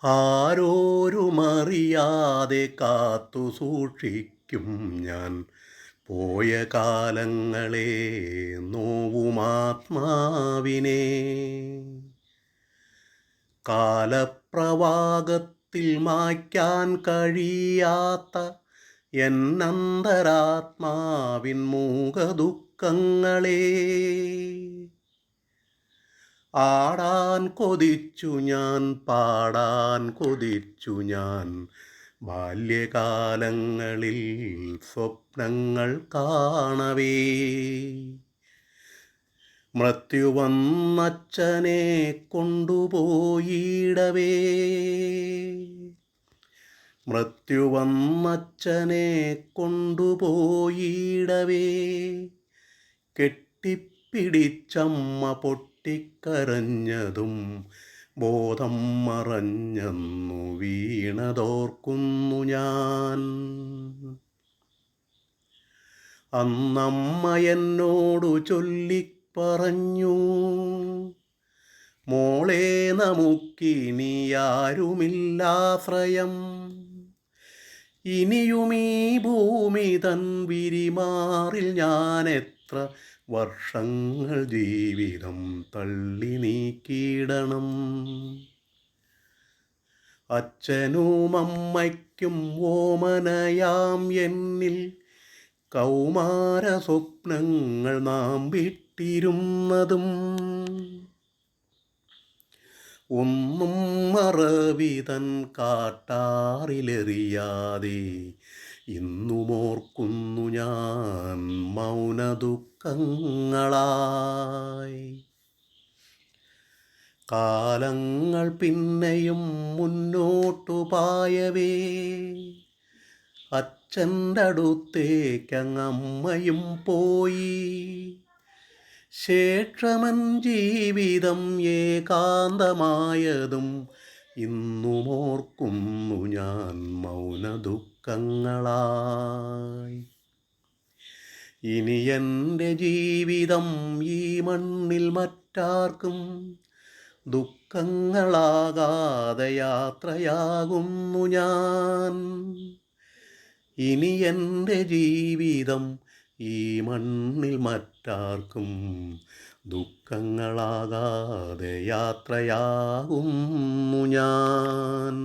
ആരോരുമറിയാതെ കാത്തു സൂക്ഷിക്കും ഞാൻ പോയ കാലങ്ങളെ, നോവുമാത്മാവിനെ. കാലപ്രവാഹത്തിൽ മായ്ക്കാൻ കഴിയാത്ത എന്നന്തരാത്മാവിൻ മൂകദുഃഖങ്ങളെ ആടാൻ കൊതിച്ചു ഞാൻ, പാടാൻ കൊതിച്ചു ഞാൻ, ബാല്യകാലങ്ങളിൽ സ്വപ്നങ്ങൾ കാണവേ. മൃത്യുവന്നച്ഛനെ കൊണ്ടുപോയിടവേ, മൃത്യുവന്നച്ഛനെ കൊണ്ടുപോയിടവേ, കെട്ടിപ്പിടിച്ചമ്മ പൊട്ടിക്കരഞ്ഞതും ബോധം മറഞ്ഞെന്നു വീണതോർക്കുന്നു ഞാൻ. അന്നമ്മ എന്നോടു ചൊല്ലിപ്പറഞ്ഞു, മോളെ നമുക്കിനിയാരുമില്ലാശ്രയം, ഇനിയുമീ ഭൂമി തൻ വിരിമാറിൽ ഞാനെത്ര വർഷങ്ങൾ ജീവിതം തള്ളി നീക്കിയിടണം. അച്ഛനും അമ്മയ്ക്കും ഓമനയാം എന്നിൽ കൗമാര സ്വപ്നങ്ങൾ നാം വിട്ടിരുന്നതും, ഒന്നും മറവിതൻ കാട്ടാറിലെറിയാതെ ഇന്നുമോർക്കുന്നു ഞാൻ മൗനദുഃഖങ്ങളായി. കാലങ്ങൾ പിന്നെയും മുന്നോട്ടു പായവേ, അച്ഛൻ്റെ അടുത്തേക്കങ്ങമ്മയും പോയി. ശേഷമൻ ജീവിതം ഏകാന്തമായതും ഇന്നുമോർക്കുന്നു ഞാൻ മൗനദുഃഖങ്ങളായി. ഇനി എൻ്റെ ജീവിതം ഈ മണ്ണിൽ മറ്റാർക്കും ദുഃഖങ്ങളാകാതെ യാത്രയാകുന്നു ഞാൻ. ഇനി എൻ്റെ ജീവിതം ഈ മണ്ണിൽ മറ്റാർക്കും ദുഃഖങ്ങളാകാതെ യാത്രയാകുന്നു ഞാൻ.